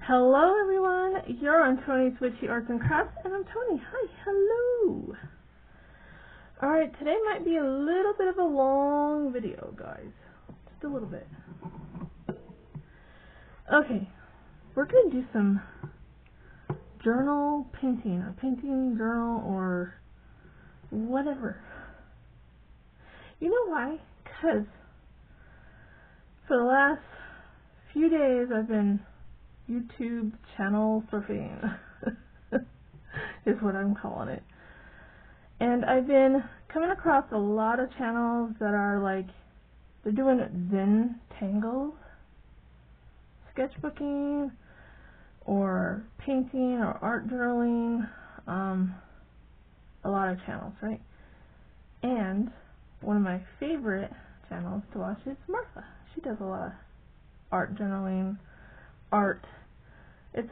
Hello everyone, you're on Tony's Witchy Arts and Crafts, and I'm Tony. Hi, hello. Alright, today might be a little bit of a long video, guys. Just a little bit. Okay, we're going to do some journal painting, or painting journal, or whatever. You know why? Because for the last few days I've been YouTube channel surfing is what I'm calling it. And I've been coming across a lot of channels that are like, they're doing Zen tangles, sketchbooking, or painting, or art journaling, a lot of channels, right? And one of my favorite channels to watch is Martha. She does a lot of art journaling, art. It's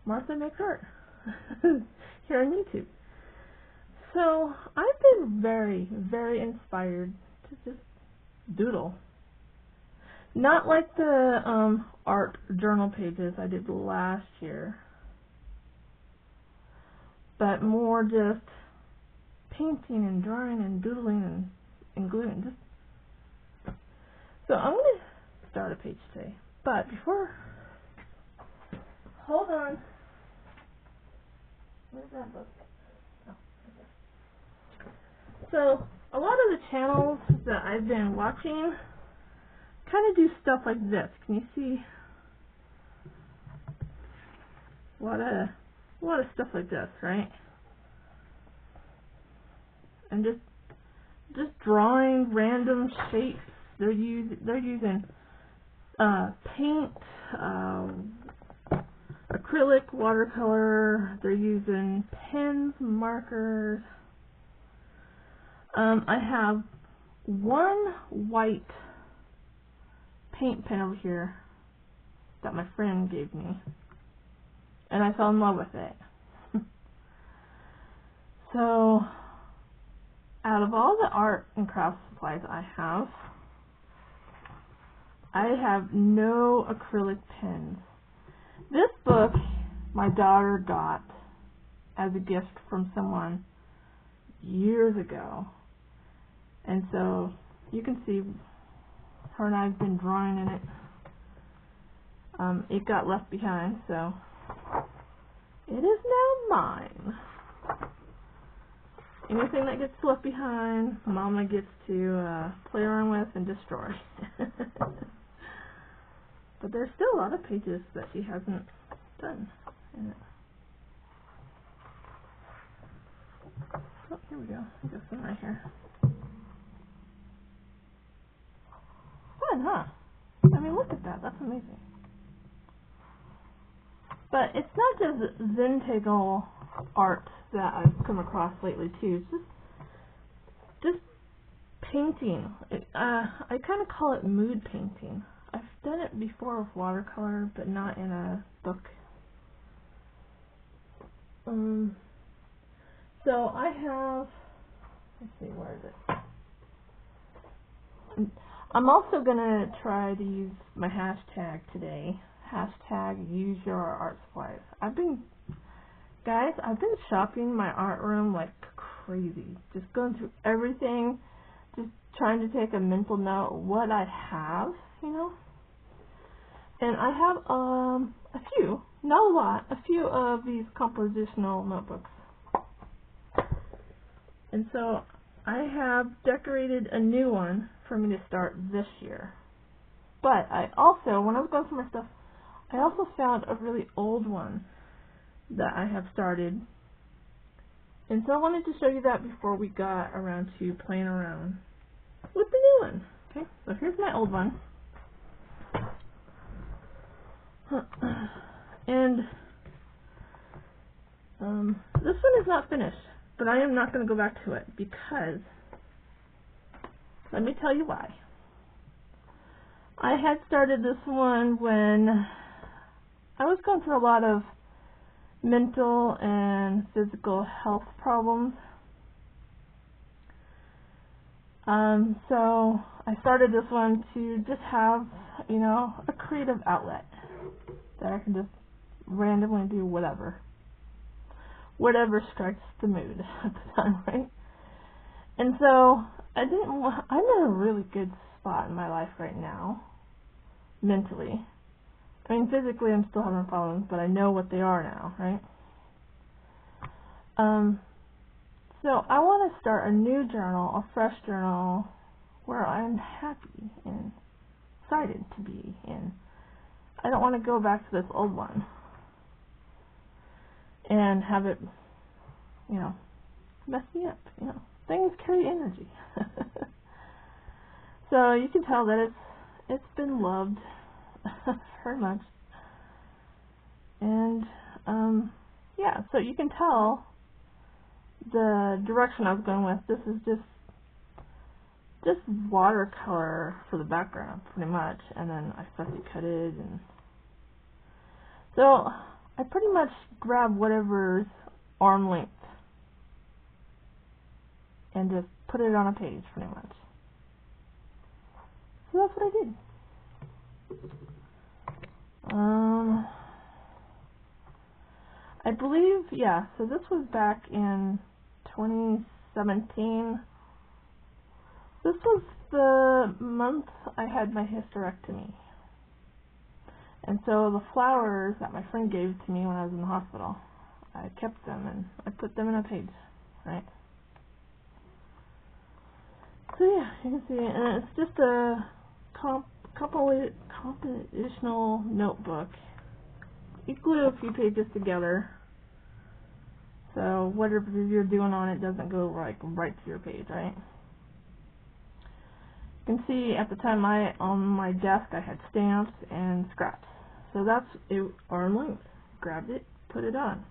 Martha Makes Art here on YouTube. So I've been very, very inspired to just doodle. Not like the art journal pages I did last year, but more just painting and drawing and doodling and gluing. So I'm going to start a page today. But before, hold on. Where's that book? Oh, okay. So a lot of the channels that I've been watching kind of do stuff like this. Can you see? A lot of stuff like this, right? And just drawing random shapes. They're using paint, acrylic, watercolor. They're using pens, markers. I have one white paint pen over here that my friend gave me, and I fell in love with it. So, out of all the art and craft supplies I have no acrylic pens. This book my daughter got as a gift from someone years ago, and so you can see her and I have been drawing in it. It got left behind, so it is now mine. Anything that gets left behind, Mama gets to play around with and destroy. But there's still a lot of pages that she hasn't done in it. Oh, here we go. I got some right here. Fun, huh? I mean, look at that. That's amazing. But it's not just Zen table art that I've come across lately, too. It's just painting. I kind of call it mood painting. I've done it before with watercolor, but not in a book. So I have, let's see, where is it? I'm also going to try to use my hashtag today. Hashtag use your art supplies. I've been shopping my art room like crazy. Just going through everything, just trying to take a mental note of what I have, you know. And I have a few, not a lot, a few of these compositional notebooks. And so I have decorated a new one for me to start this year. But I also, when I was going through my stuff, I also found a really old one that I have started. And so I wanted to show you that before we got around to playing around with the new one. Okay, so here's my old one. And this one is not finished, but I am not going to go back to it because, let me tell you why. I had started this one when I was going through a lot of mental and physical health problems. So I started this one to just have, you know, a creative outlet that I can just randomly do whatever strikes the mood at the time, right? And so I'm in a really good spot in my life right now, mentally. I mean, physically I'm still having problems, but I know what they are now, right? So I want to start a new journal, a fresh journal, where I'm happy and excited to be in. I don't want to go back to this old one and have it, mess me up. Things carry energy. So you can tell that it's been loved very much. And yeah, so you can tell the direction I was going with. This is just watercolor for the background, pretty much, and then I fussy cut it, and so I pretty much grab whatever's arm length and just put it on a page, pretty much. So that's what I did. I believe, yeah, so this was back in 2017. This was the month I had my hysterectomy. And so the flowers that my friend gave to me when I was in the hospital, I kept them and I put them in a page, right? So yeah, you can see, and it's just a compositional notebook. You glue a few pages together, so whatever you're doing on it doesn't go right to your page, right? You can see at the time on my desk I had stamps and scraps. So that's arm length. Grabbed it, put it on.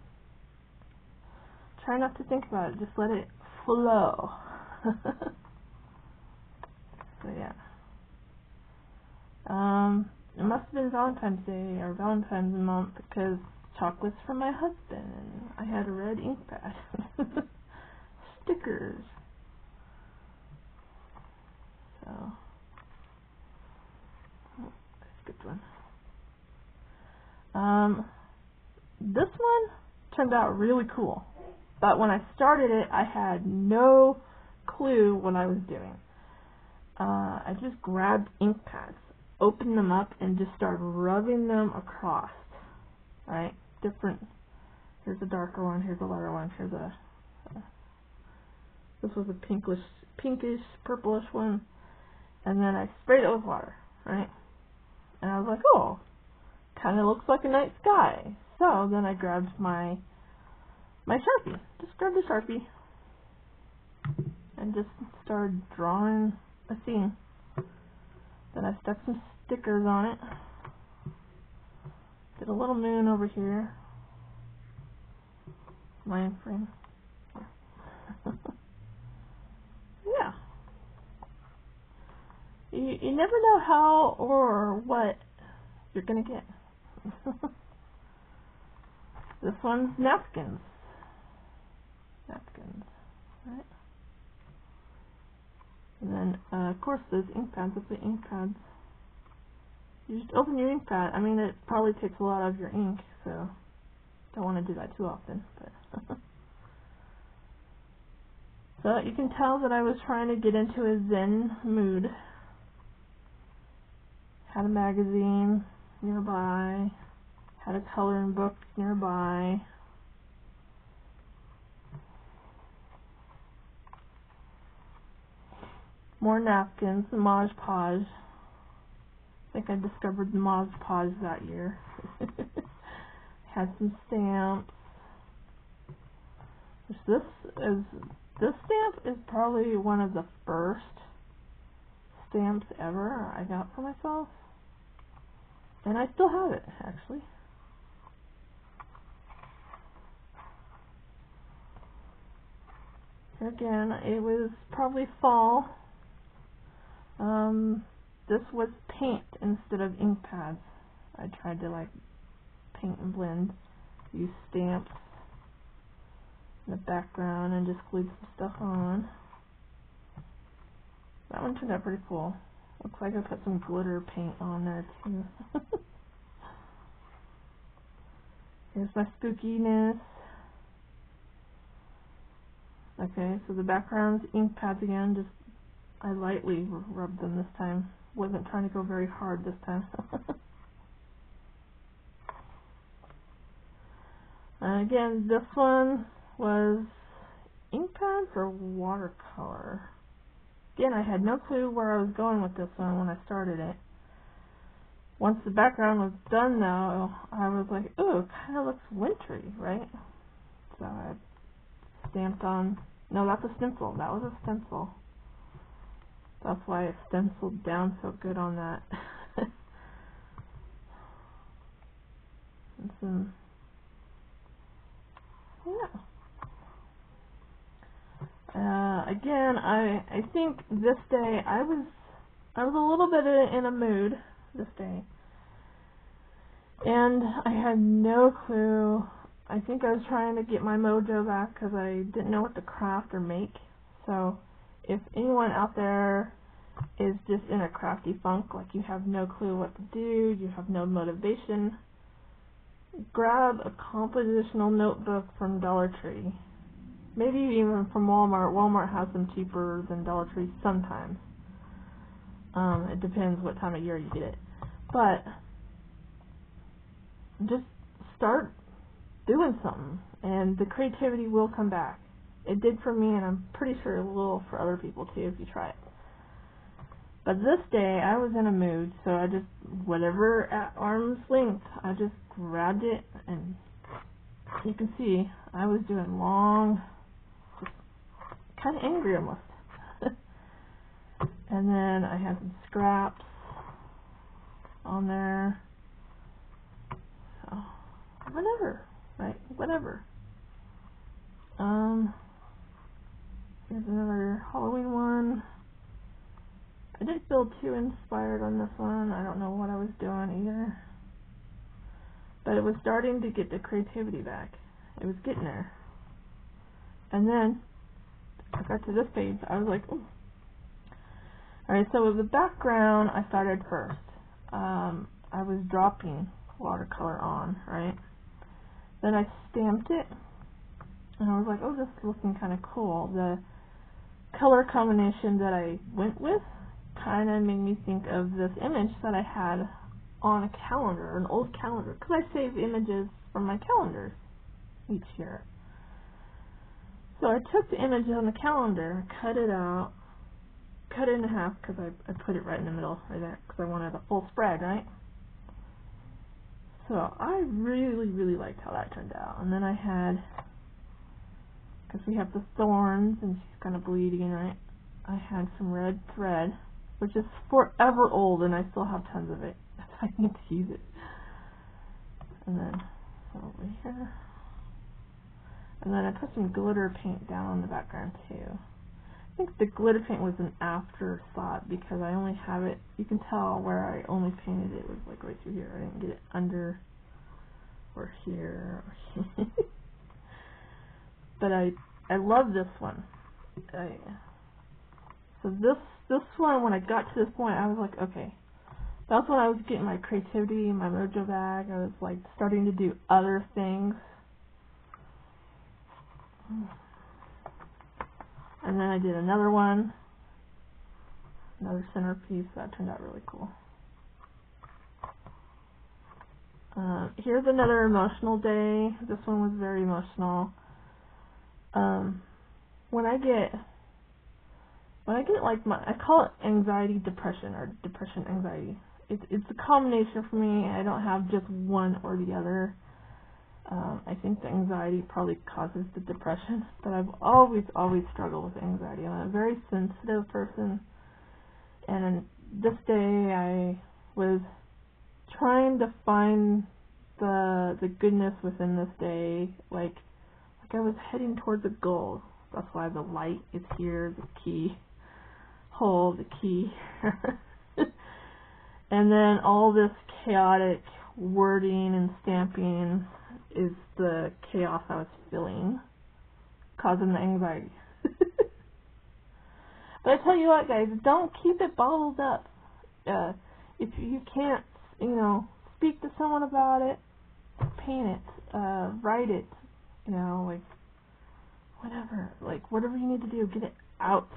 Try not to think about it, just let it flow. So yeah. It must have been Valentine's Day or Valentine's month because chocolates from my husband and I had a red ink pad. Stickers. So that's a good one. This one turned out really cool, but when I started it I had no clue what I was doing. I just grabbed ink pads, opened them up, and just started rubbing them across, right? Here's a darker one, here's a lighter one, this was a pinkish, purplish one, and then I sprayed it with water, right? And I was like, oh, kind of looks like a night sky. So then I grabbed my Sharpie, just grabbed a Sharpie, and just started drawing a scene. Then I stuck some stickers on it. Did a little moon over here. Lion frame. Yeah. You never know how or what you're gonna get. This one's napkins. Right? And then, of course, those ink pads. With the ink pads, you just open your ink pad. I mean, it probably takes a lot of your ink, so don't want to do that too often. But so you can tell that I was trying to get into a Zen mood. Had a magazine nearby. Had a coloring book nearby. More napkins, the Mod Podge. I think I discovered the Mod Podge that year. Had some stamps. This stamp is probably one of the first stamps ever I got for myself. And I still have it, actually. Here again, it was probably fall. This was paint instead of ink pads. I tried to paint and blend, use stamps in the background and just glued some stuff on. That one turned out pretty cool. Looks like I put some glitter paint on there too. Here's my spookiness. Okay, so the background's ink pads again, just I lightly rubbed them this time. Wasn't trying to go very hard this time. And again, this one was ink pads or watercolor. Again, I had no clue where I was going with this one when I started it. Once the background was done though, I was like, ooh, it kind of looks wintry, right? So I stamped on, no, that's a stencil. That was a stencil. That's why it stenciled down so good on that. And some, yeah. Again, I think this day I was a little bit in a mood this day, and I had no clue. I think I was trying to get my mojo back because I didn't know what to craft or make. So if anyone out there is just in a crafty funk, like you have no clue what to do, you have no motivation, grab a compositional notebook from Dollar Tree. Maybe even from Walmart. Walmart has them cheaper than Dollar Tree sometimes. It depends what time of year you get it. But just start doing something, and the creativity will come back. It did for me, and I'm pretty sure it will for other people too if you try it. But this day, I was in a mood, so I just, whatever at arm's length, I just grabbed it, and you can see I was doing long, kind of angry almost. And then I had some scraps on there. So, whatever, right? Whatever. Here's another Halloween one. I didn't feel too inspired on this one. I don't know what I was doing either. But it was starting to get the creativity back. It was getting there. And then I got to this page. I was like, ooh. Alright, so with the background, I started first. I was dropping watercolor on, right? Then I stamped it, and I was like, oh, this is looking kind of cool. The color combination that I went with kind of made me think of this image that I had on a calendar, an old calendar, because I save images from my calendars each year. So I took the image on the calendar, cut it out, cut it in half because I put it right in the middle right there because I wanted a full spread, right? So I really liked how that turned out. And then I had, because we have the thorns and she's kind of bleeding, right? I had some red thread, which is forever old and I still have tons of it. I need to use it. And then over here. And then I put some glitter paint down on the background too. I think the glitter paint was an afterthought because I only have it, you can tell where I only painted it was like right through here. I didn't get it under or here. But I love this one. So this one, when I got to this point, I was like, okay. That's when I was getting my creativity, my mojo back. I was like starting to do other things. And then I did another one, another centerpiece. That turned out really cool. Here's another emotional day. This one was very emotional. When I get like I call it anxiety depression or depression anxiety. It's a combination for me. I don't have just one or the other. I think the anxiety probably causes the depression, but I've always struggled with anxiety. I'm a very sensitive person, and this day I was trying to find the goodness within this day, like I was heading towards a goal. That's why the light is here, the key hole, the key, and then all this chaotic wording and stamping is the chaos I was feeling, causing the anxiety. But I tell you what, guys, don't keep it bottled up. If you can't, speak to someone about it, paint it. write it, you know, like, whatever you need to do, get it out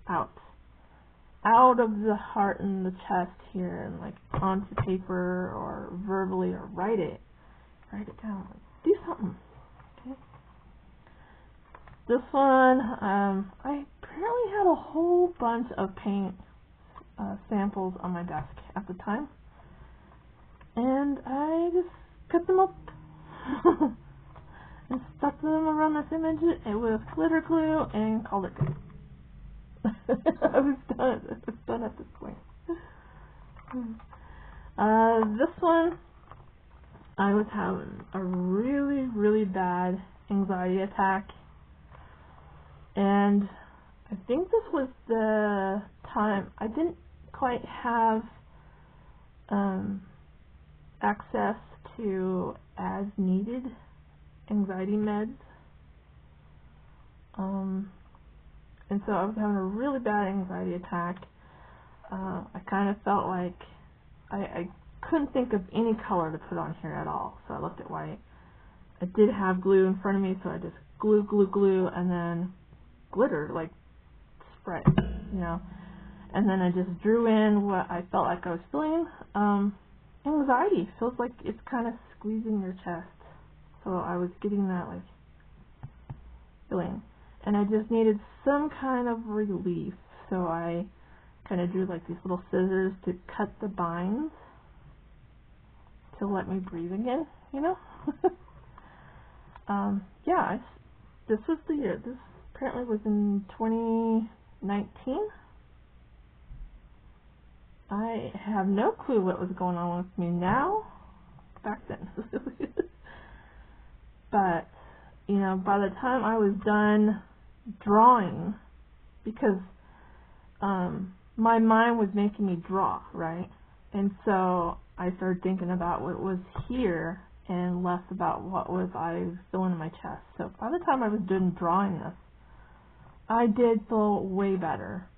of the heart and the chest here, and like onto paper or verbally, or write it down, do something. Okay. This one, I apparently had a whole bunch of paint samples on my desk at the time, and I just cut them up and stuck them around this image with glitter glue and called it good. I was done at this point. This one, I was having a really, really bad anxiety attack, and I think this was the time I didn't quite have access to as needed anxiety meds, and so I was having a really bad anxiety attack. I kind of felt like I couldn't think of any color to put on here at all, so I looked at white. I did have glue in front of me, so I just glue, and then glitter, like spread, you know. And then I just drew in what I felt like I was feeling. Anxiety feels like it's kind of squeezing your chest, so I was getting that like feeling, and I just needed some kind of relief, so I kind of drew like these little scissors to cut the binds to let me breathe again, you know. Yeah, this was the year. This apparently was in 2019. I have no clue what was going on with me now. Back then. But, you know, by the time I was done drawing, because my mind was making me draw, right? And so I started thinking about what was here and less about what was I feeling in my chest. So by the time I was done drawing this, I did feel way better.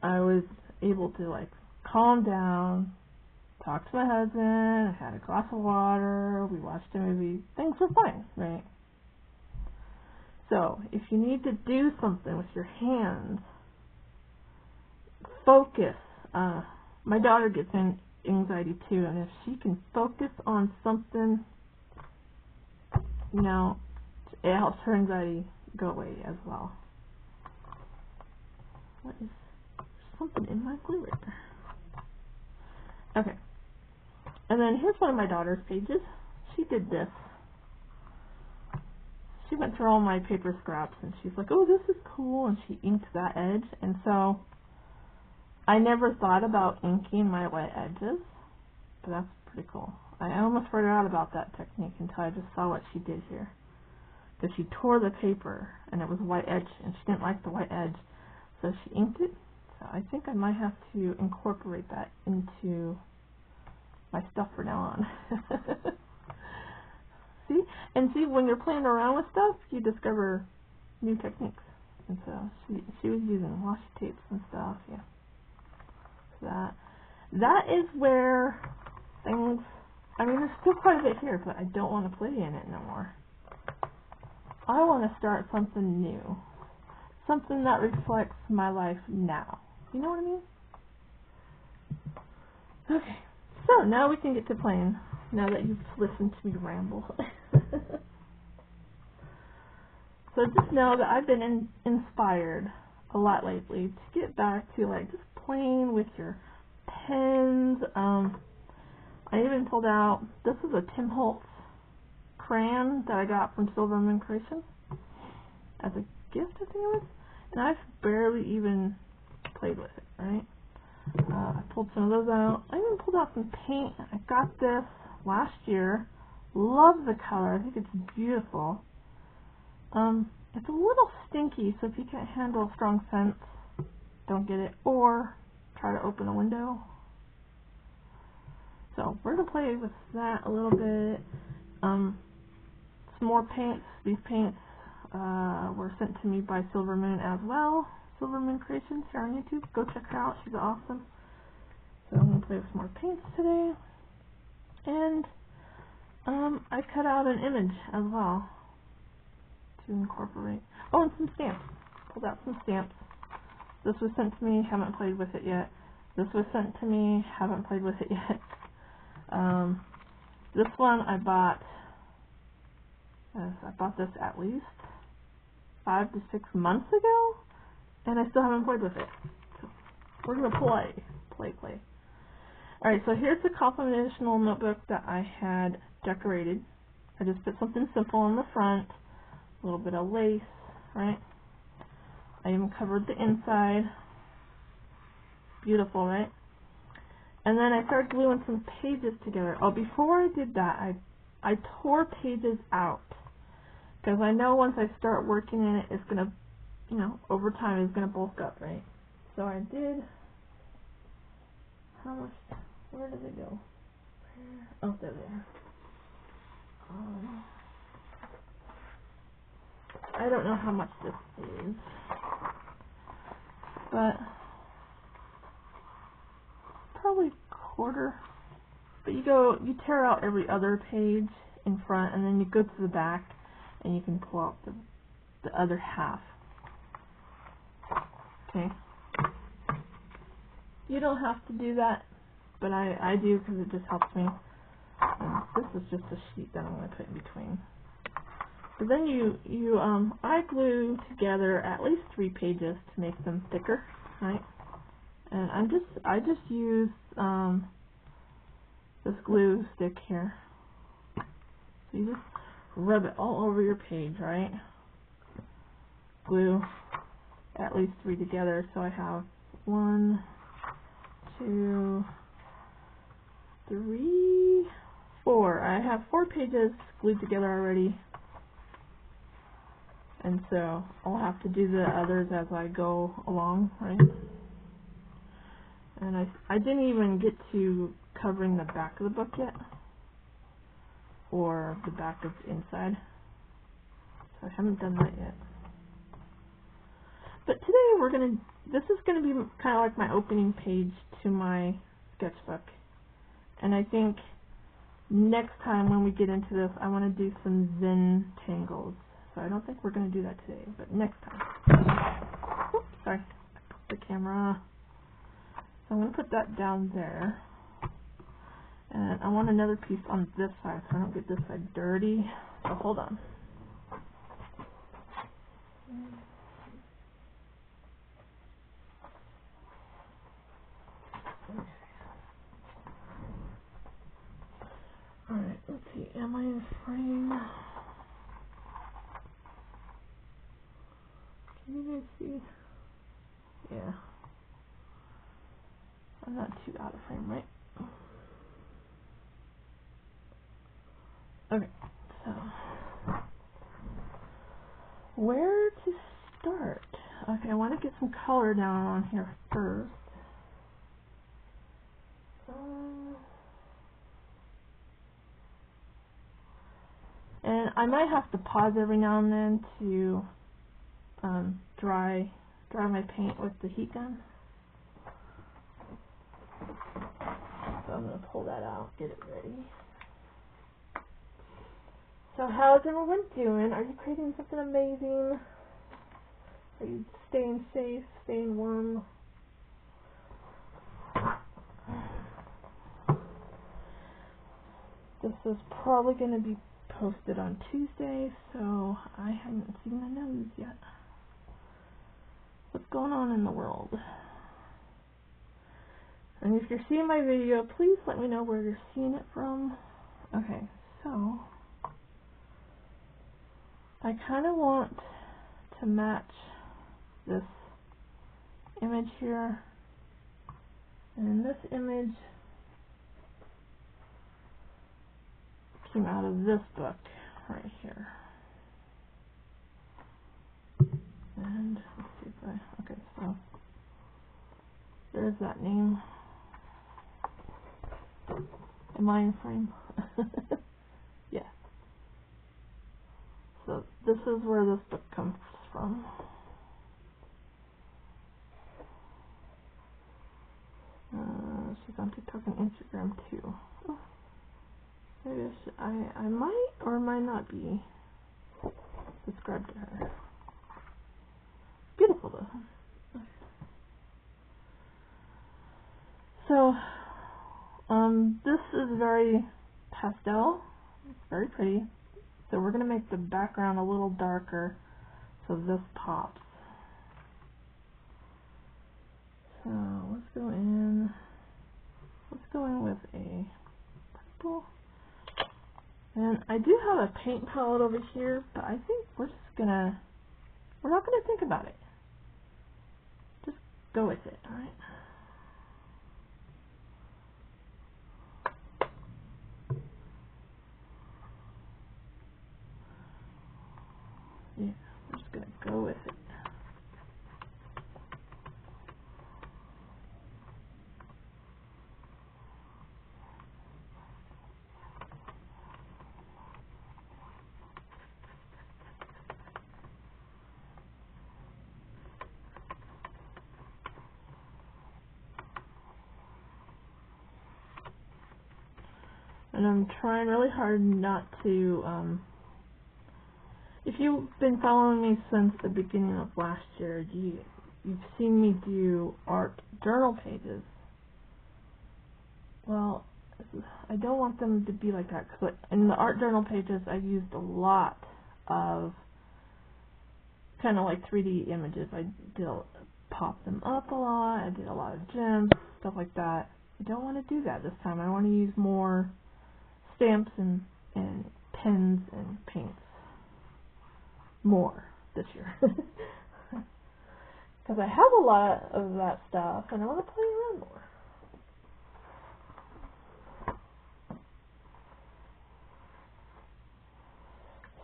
I was able to like calm down, talk to my husband, I had a glass of water, we watched a movie, things were fine, right? So if you need to do something with your hands, focus. My daughter gets anxiety too, and if she can focus on something, you know, it helps her anxiety go away as well. What is something in my glue right there? Okay. And then here's one of my daughter's pages. She did this. She went through all my paper scraps and she's like, oh, this is cool, and she inked that edge. And so I never thought about inking my wet edges, but that's pretty cool. I almost forgot about that technique until I just saw what she did here. Because she tore the paper and it was white edge and she didn't like the white edge, so she inked it. So I think I might have to incorporate that into my stuff from now on. See, when you're playing around with stuff, you discover new techniques. And so she was using washi tapes and stuff, yeah. So that is where things, I mean, there's still quite a bit here, but I don't want to play in it no more. I want to start something new. Something that reflects my life now. You know what I mean? Okay, so now we can get to playing, now that you've listened to me ramble. So just know that I've been inspired a lot lately to get back to like just playing with your pens. I even pulled out, this is a Tim Holtz crayon that I got from Silver Moon Creations as a gift, I think it was, and I've barely even played with it, right? I pulled some of those out. I even pulled out some paint. I got this last year. Love the color. I think it's beautiful. It's a little stinky, so if you can't handle strong scents, don't get it, or try to open a window. So we're going to play with that a little bit. Some more paints. These paints were sent to me by Silver Moon as well. Silver Moon Creations here on YouTube. Go check her out. She's awesome. So I'm going to play with some more paints today. And I cut out an image as well to incorporate. Oh, and some stamps. Pulled out some stamps. This was sent to me, haven't played with it yet. This was sent to me, haven't played with it yet. This one I bought this at least 5 to 6 months ago, and I still haven't played with it. So we're going to play. Alright, so here's the compositional notebook that I had decorated. I just put something simple on the front, a little bit of lace, right? I even covered the inside. Beautiful, right? And then I started gluing some pages together. Oh, before I did that, I tore pages out, because I know once I start working in it, it's going to, you know, over time it's going to bulk up, right? So I did, how much, where did it go? Oh, there. I don't know how much this is, but probably quarter. But you tear out every other page in front, and then you go to the back, and you can pull out the other half. Okay. You don't have to do that, but I do because it just helps me. And this is just a sheet that I'm going to put in between. But then I glue together at least 3 pages to make them thicker, right? And I just use this glue stick here. So you just rub it all over your page, right? Glue at least 3 together. So I have 1, 2, 3, 4. I have 4 pages glued together already. And so I'll have to do the others as I go along, right? And I didn't even get to covering the back of the book yet, or the back of the inside. So I haven't done that yet. But today this is gonna be kind of like my opening page to my sketchbook. And I think next time when we get into this, I want to do some Zen tangles. So I don't think we're going to do that today, but next time. Oops, sorry, I put the camera. So I'm going to put that down there. And I want another piece on this side so I don't get this side dirty. So hold on. Alright, let's see. Am I in frame? Can you guys see? Yeah. I'm not too out of frame, right? Okay, so where to start? Okay, I want to get some color down on here first. And I might have to pause every now and then to dry my paint with the heat gun. So I'm going to pull that out, get it ready. So how's everyone doing? Are you creating something amazing? Are you staying safe, staying warm? This is probably going to be posted on Tuesday, so I haven't seen the news yet. What's going on in the world? And if you're seeing my video, please let me know where you're seeing it from. Okay, so I kind of want to match this image here, and this image came out of this book right here. And let's see if okay, so there's that name. Am I in frame? Yeah. So this is where this book comes from. She's on TikTok and Instagram too. Oh, there maybe I might or might not be subscribed to her. Beautiful though. So, this is very pastel. It's very pretty. So we're going to make the background a little darker so this pops. So let's go in with a purple. And I do have a paint palette over here, but I think we're not gonna think about it. Just go with it, alright? Yeah, we're just gonna go with it. And I'm trying really hard not to, if you've been following me since the beginning of last year, you've seen me do art journal pages. Well, I don't want them to be like that, because in the art journal pages I used a lot of kind of like 3D images. I did pop them up a lot, I did a lot of gems, stuff like that. I don't want to do that this time. I want to use more stamps and pens and paints more this year. Because I have a lot of that stuff and I want to play around more.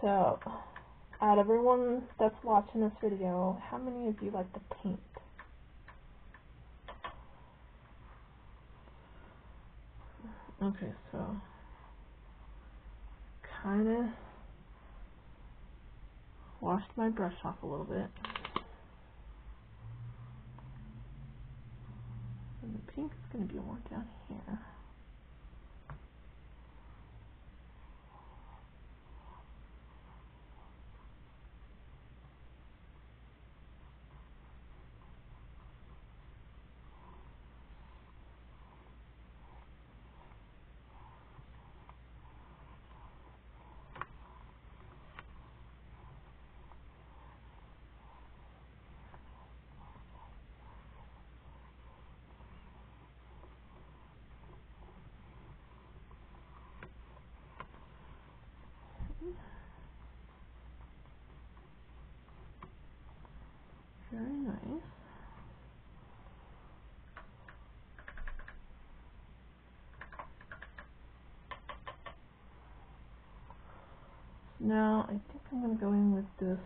So, out of everyone that's watching this video, how many of you like to paint? Okay, so kind of washed my brush off a little bit. And the pink is going to be more down here. Very nice. Now, I think I'm going to go in with this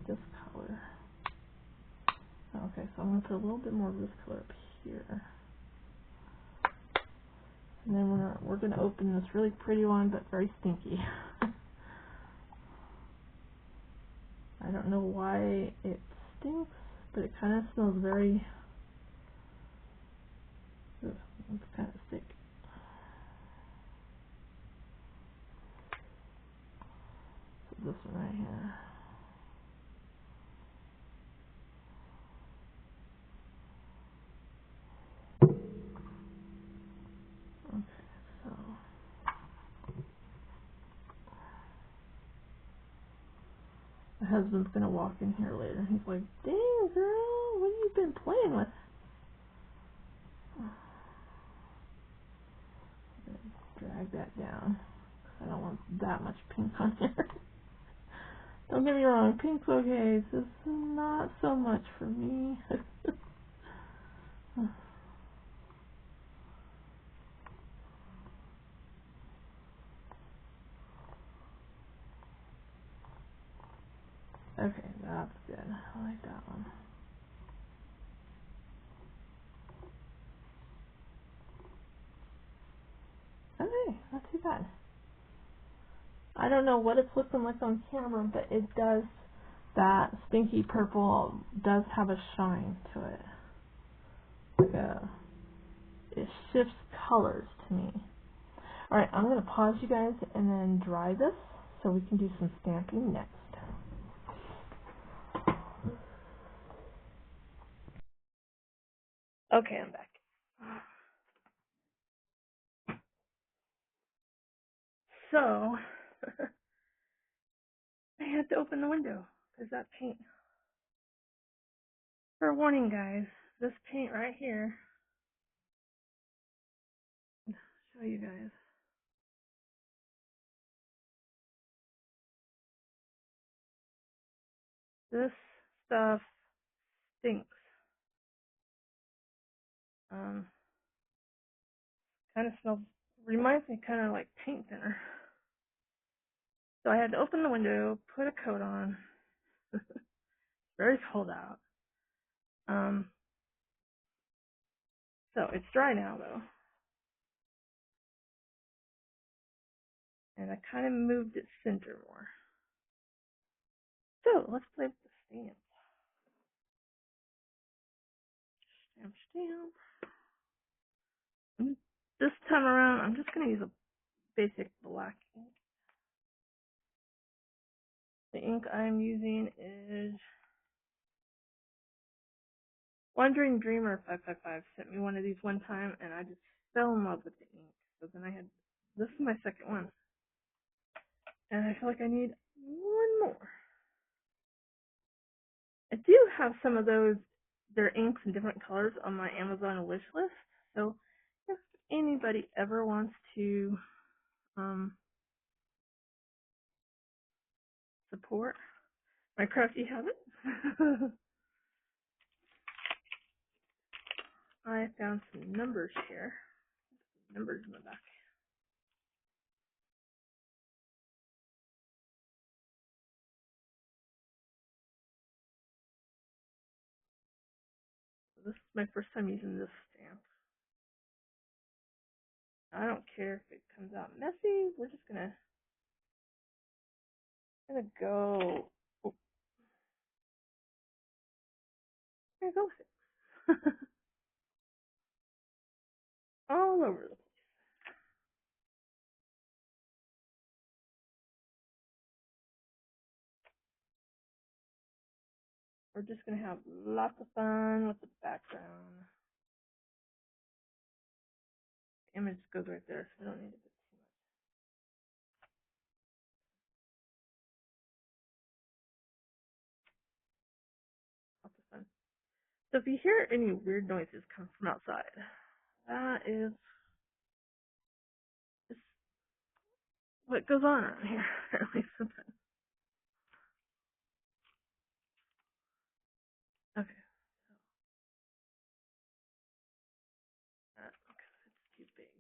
this color. Okay, so I'm going to put a little bit more of this color up here. And then we're going to open this really pretty one, but very stinky. I don't know why it stinks, but it kind of smells very... Ugh, it's kind of sticky. So this one right here. Okay, so... My husband's going to walk in here later. He's like, dang, girl, what have you been playing with? Drag that down. I don't want that much pink on here. Don't get me wrong, pink's okay. It's just not so much for me. Okay, that's good. I like that one. Okay, not too bad. I don't know what it's looking like on camera, but it does, that stinky purple does have a shine to it. Like it shifts colors to me. Alright, I'm going to pause you guys and then dry this so we can do some stamping next. Okay, I'm back. So, I had to open the window because that paint. For warning, guys, this paint right here, I'll show you guys. This stuff stinks. Kind of smells, reminds me kind of like paint thinner. So I had to open the window, put a coat on. Very cold out. So it's dry now though. And I kind of moved its center more. So let's play with the stamp. Stamp, stamp. This time around, I'm just going to use a basic black ink. The ink I'm using is Wandering Dreamer 555 sent me one of these one time, and I just fell in love with the ink. So then I had, this is my second one. And I feel like I need one more. I do have some of those, their inks in different colors on my Amazon wish list. So if anybody ever wants to support my crafty habit, I found some numbers here. Numbers in the back. This is my first time using this stamp. I don't care if it comes out messy. We're just gonna go. Oh, gonna go with it. All over the place. We're just gonna have lots of fun with the background. The image goes right there, so we don't need to do too much. Lots of fun. So if you hear any weird noises come from outside, that is just what goes on around here, apparently sometimes. Okay. Okay, it's too big.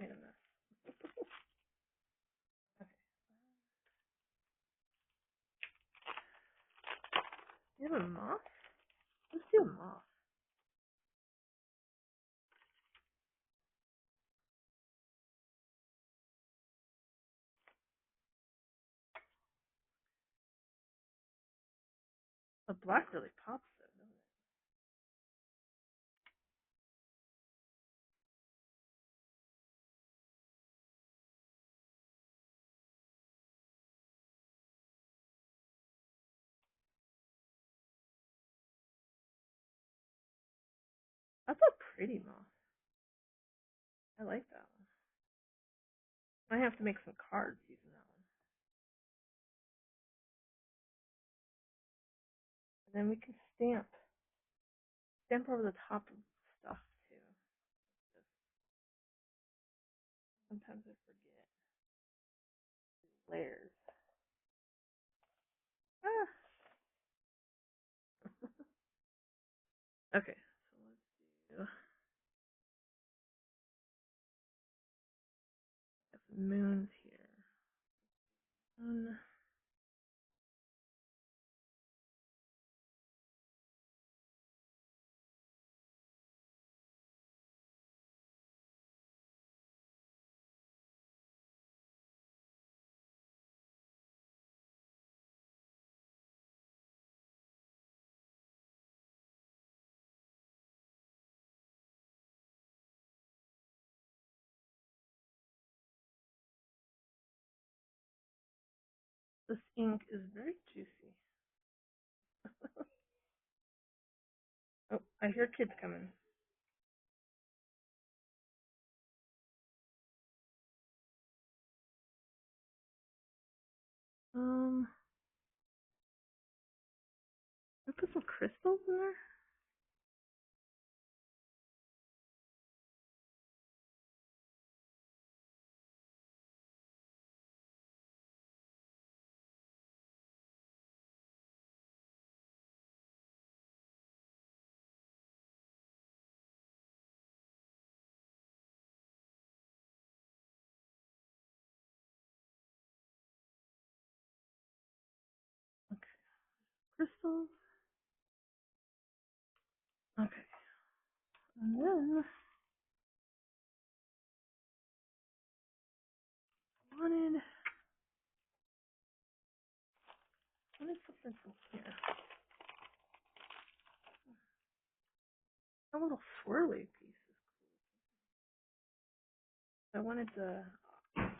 Wait a minute. Okay. You have a moth? Let's do a moth. The black really pops though, doesn't it? That's a pretty moth. I like that one. I have to make some cards using that one. And then we can stamp over the top of stuff too. Sometimes I forget. Layers. Ah. Okay, so let's do some moons here. Moon. This ink is very juicy. Oh, I hear kids coming. I put some crystals in there. Okay, crystals. Okay, and then I wanted something from here. A little swirly piece. I wanted the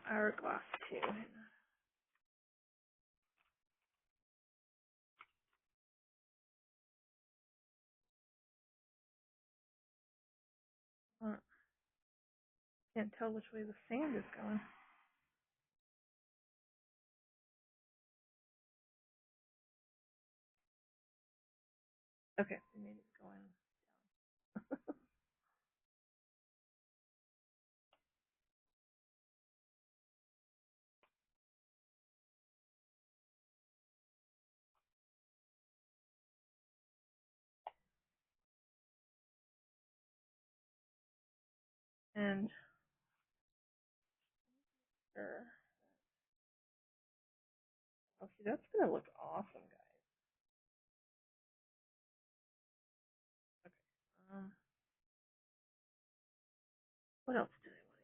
hourglass too. Can't tell which way the sand is going. Okay, we made it going down. And oh, see, that's gonna look awesome, guys. Okay. What else did I want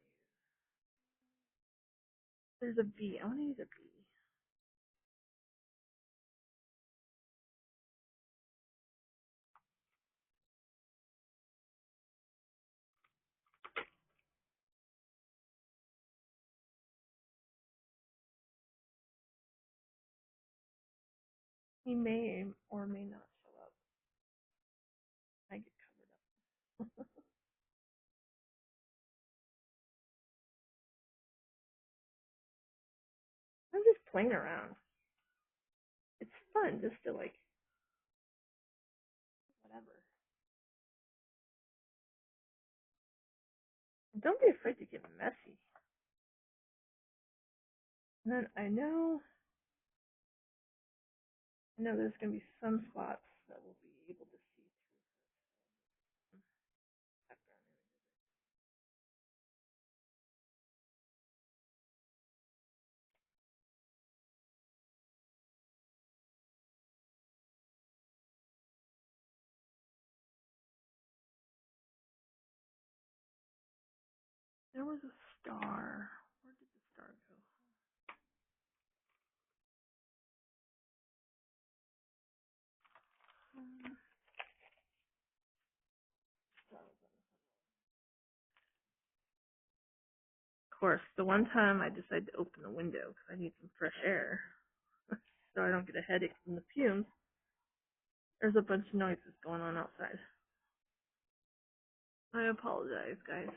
to use? There's a bee. I want to use a bee. He may or may not show up. I get covered up. I'm just playing around. It's fun just to like whatever. Don't be afraid to get messy. And then I know there's gonna be some spots that we'll be able to see through background images. There was a star. Where did the star go? Um, of course, the one time I decided to open the window because I need some fresh air so I don't get a headache from the fumes. There's a bunch of noises going on outside. I apologize, guys.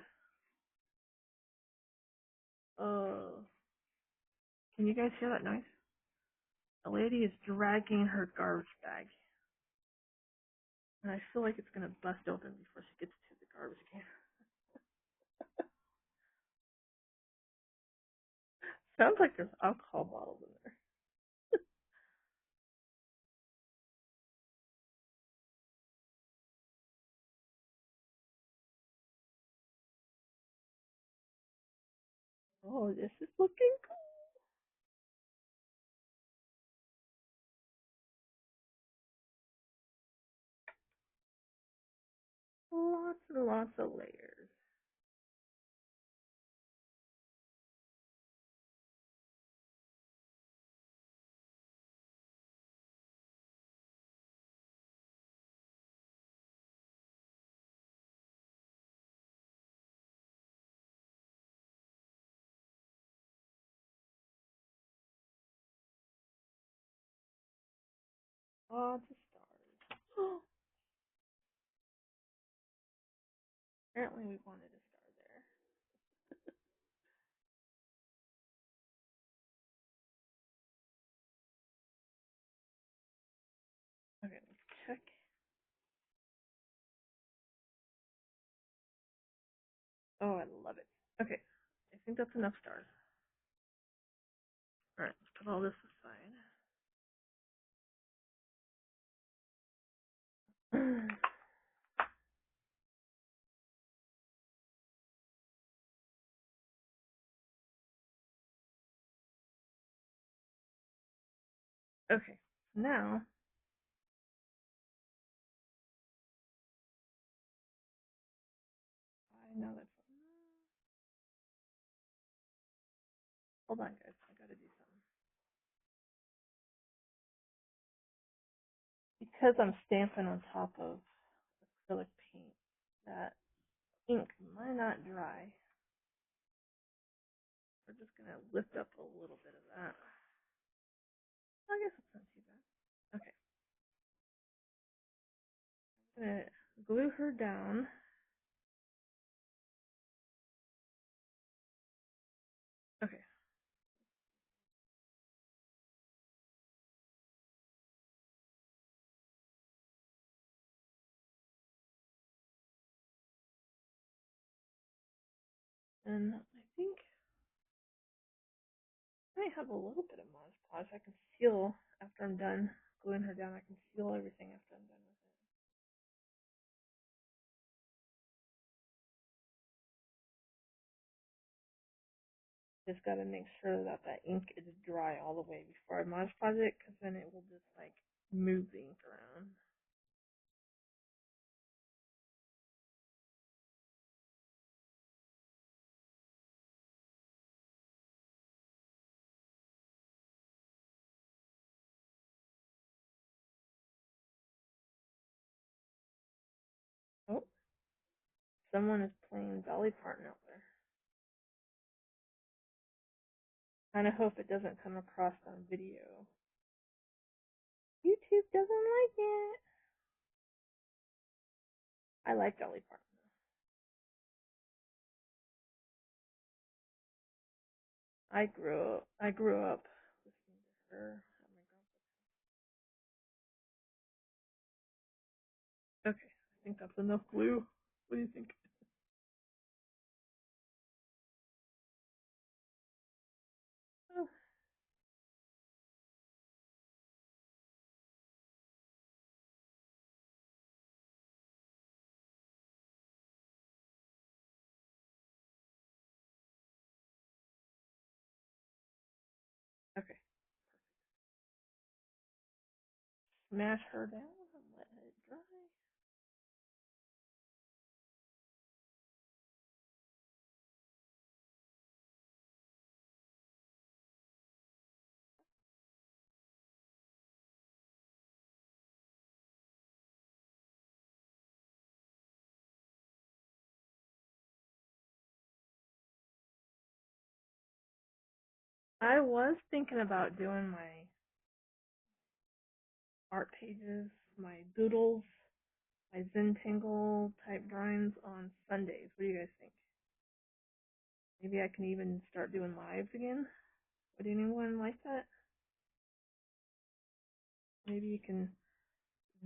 Can you guys hear that noise? A lady is dragging her garbage bag. And I feel like it's going to bust open before she gets to the garbage can. Sounds like there's alcohol bottles in there. Oh, this is looking cool. Lots and lots of layers. Lots of stars. Apparently we wanted a star there. Okay, let's check. Oh, I love it. Okay, I think that's enough stars. Alright, let's put all this aside. Okay, now I know that's. Hold on, guys. I gotta do something. Because I'm stamping on top of acrylic paint, that ink might not dry. We're just gonna lift up a little bit of that. I guess it's not too bad. Okay. I'm gonna glue her down. Okay. And I think I might have a little bit of Mod Podge. I can seal after I'm done gluing her down. I can seal everything after I'm done with it. Just gotta make sure that that ink is dry all the way before I Mod Podge it, because then it will just like move the ink around. Oh, someone is playing Dolly Parton out there. Kind of hope it doesn't come across on video. YouTube doesn't like it. I like Dolly Parton. I grew up listening to her. Okay, I think that's enough glue. What do you think? Oh, okay. Smash her down and let it dry. I was thinking about doing my art pages, my doodles, my Zentangle type drawings on Sundays. What do you guys think? Maybe I can even start doing lives again. Would anyone like that? Maybe you can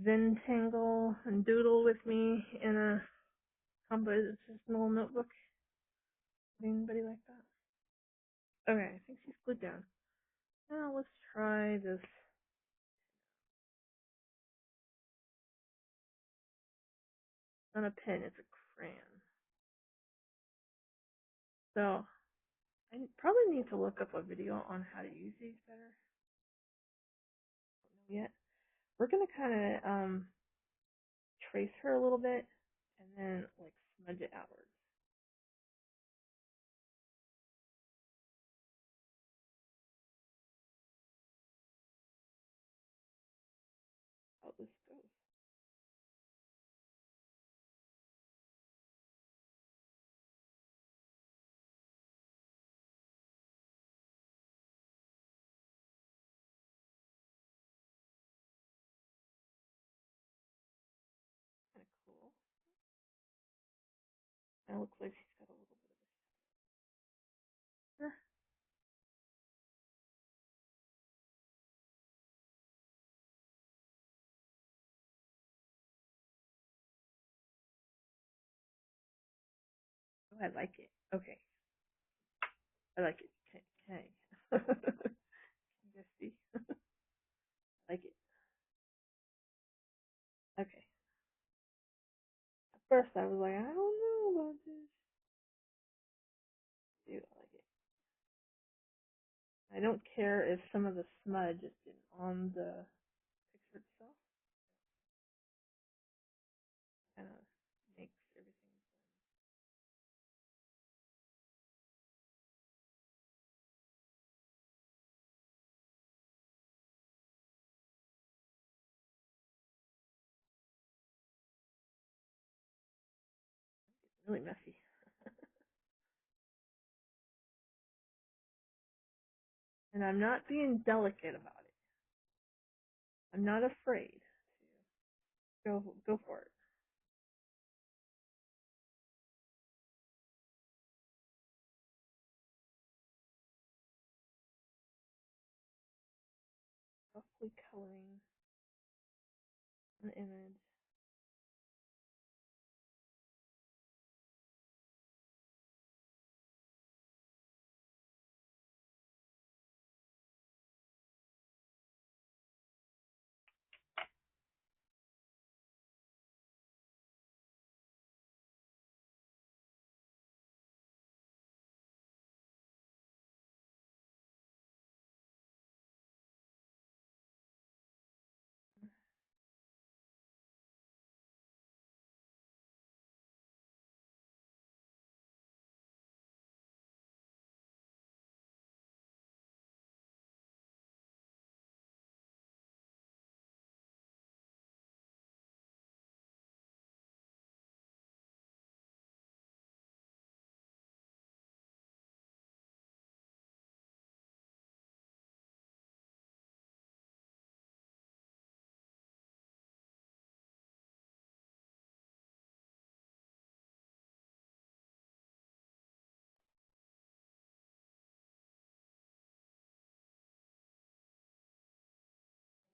Zentangle and doodle with me in a compositional notebook. Would anybody like that? Okay, I think she's glued down. Now let's try this. Not a pen, it's a crayon. So I probably need to look up a video on how to use these better. I don't know yet. We're gonna kind of trace her a little bit and then like smudge it outwards. How this goes. looks like she's got a little bit of a shadow. Oh, I like it. Okay. I like it. Okay. Can you guys see? I like it. Okay. At first I was like, I don't know about this. Dude, I like it. I don't care if some of the smudge is on the picture itself. Kind of makes everything blend. It's really messy. And I'm not being delicate about it. I'm not afraid to go for it. Softly coloring an image.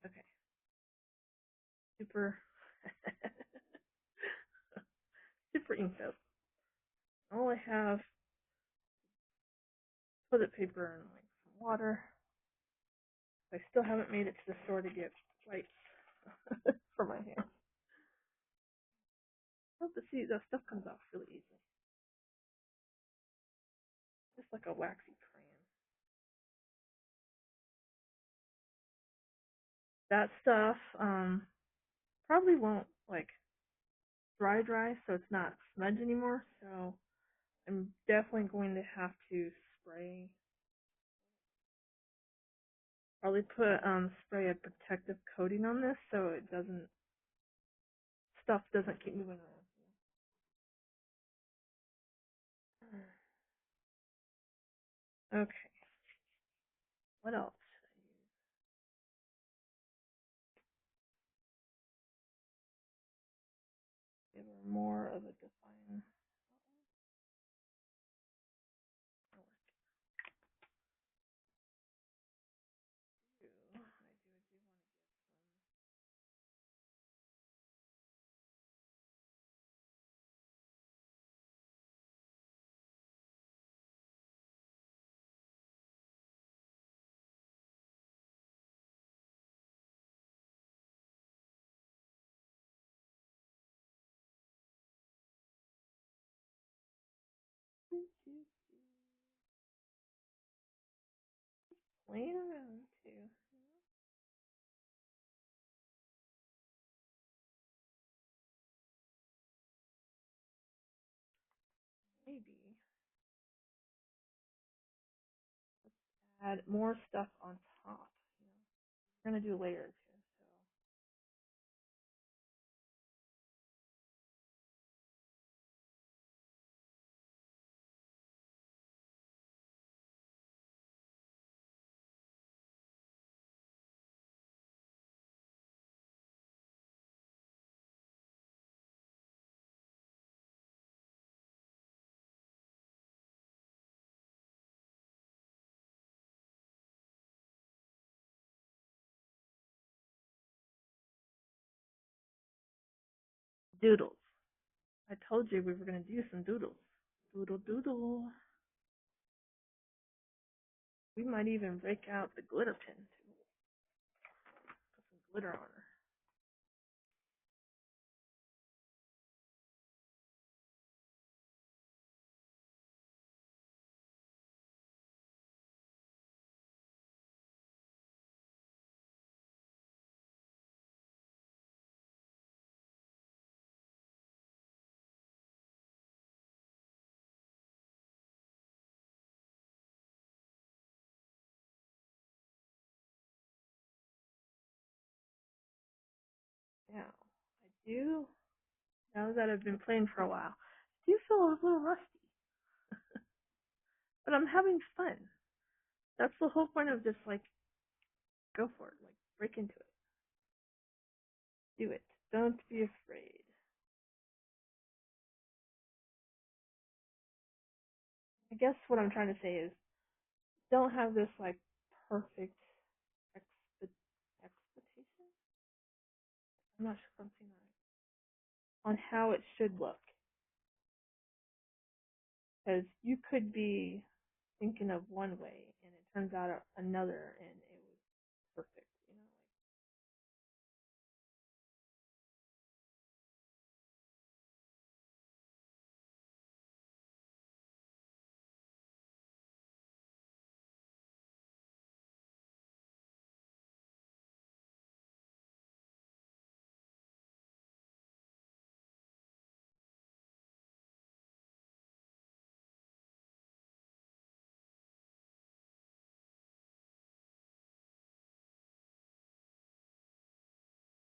Okay. Super super ink up. All I have toilet paper and like some water. I still haven't made it to the store to get wipes for my hands. Well, to see the stuff comes off really easily. Just like a waxy crayon. That stuff probably won't like dry, so it's not smudge anymore. So I'm definitely going to have to spray. Probably put spray a protective coating on this so it doesn't stuff doesn't keep moving around. Okay. What else should I use? Give her more of a define. Playing around too. Maybe add more stuff on top. We're gonna do layers here, so Doodles. I told you we were going to do some doodles. Doodle doodle. We might even break out the glitter pin too. Put some glitter on her. Now, I do, now that I've been playing for a while, I do feel a little rusty. But I'm having fun. That's the whole point of just like, go for it. Like, break into it. Do it. Don't be afraid. I guess what I'm trying to say is, don't have this like perfect expectation. I'm not sure if I'm saying that right. On how it should look. Because you could be thinking of one way and it turns out another and it was perfect, you know,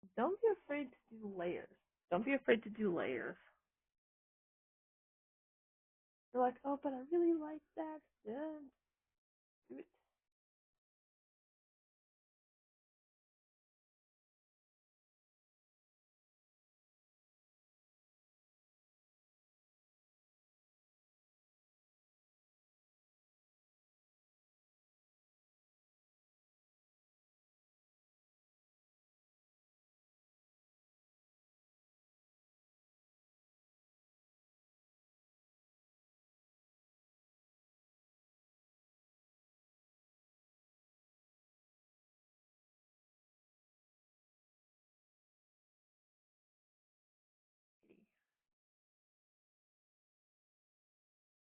like don't be afraid to do layers. Don't be afraid to do layers. You're like, oh, but I really like that. Then do it.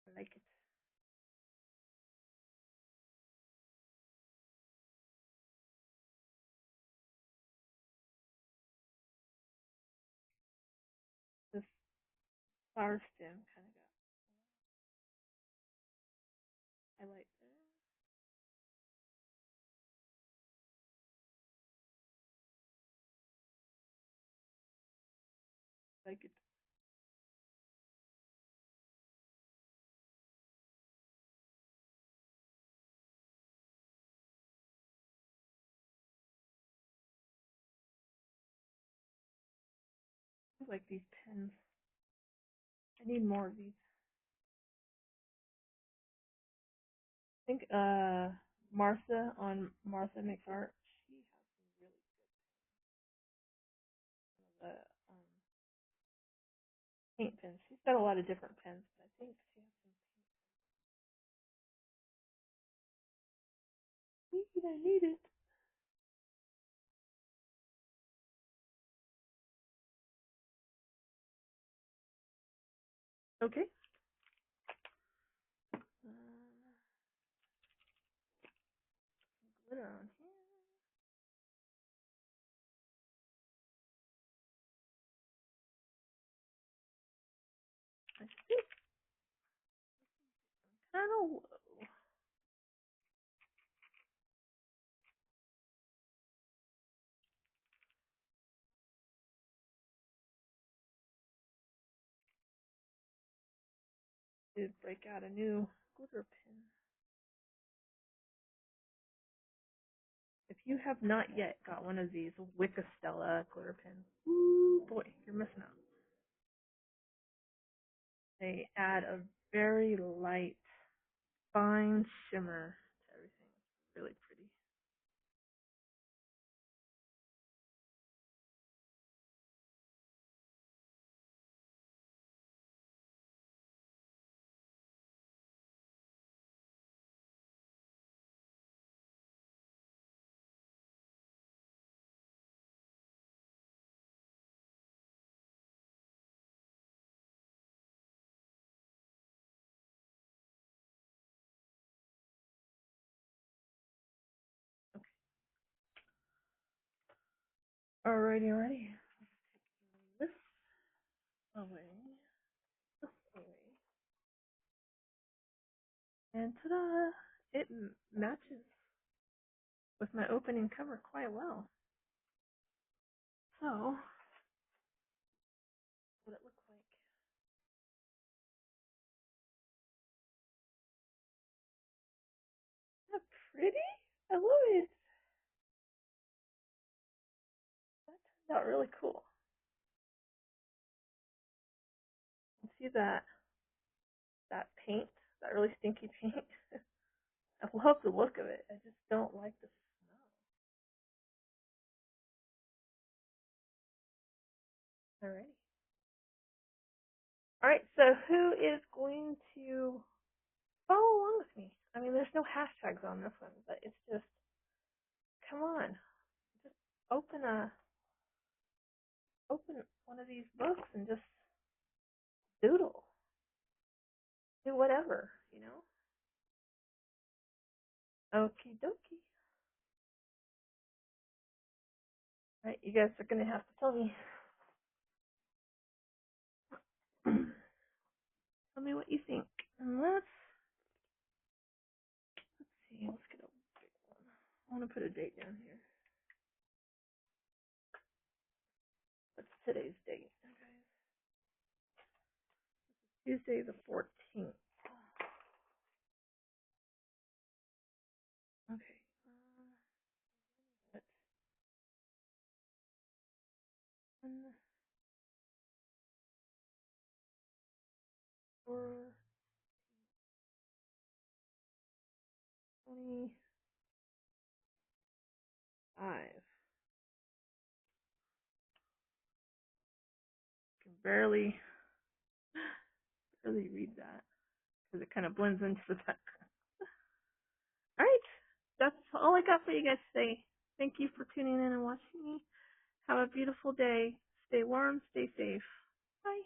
I like it. This flower stem kind of got highlight there. I like it. I like these pens. I need more of these. I think Martha on Martha Makes Art, she has some really good paint pens. She's got a lot of different pens, but I think she has some paint. I need it. Okay. Glitter on here. I think kind of low. To break out a new glitter pen. If you have not yet got one of these Wicca-Stella glitter pens, ooh boy, you're missing out. They add a very light, fine shimmer to everything. It's really pretty. Alrighty. This away. This away. And ta-da! It matches with my opening cover quite well. So, what it looks like. Isn't that pretty? I love it. That turned out really cool. See that paint, that really stinky paint. I love the look of it. I just don't like the smell. Alrighty. Alright, so who is going to follow along with me? I mean, there's no hashtags on this one, but it's just, come on, just open one of these books and just doodle, do whatever, you know. Okie dokie. All right, you guys are gonna have to tell me, tell me what you think. And let's see, let's get a big one. I want to put a date down here. What's today's date? Okay. Tuesday the 14th. Okay. That's 1, 4, 25. I can barely read that because it kind of blends into the background. All right, that's all I got for you guys today. Thank you for tuning in and watching me. Have a beautiful day. Stay warm, stay safe. Bye.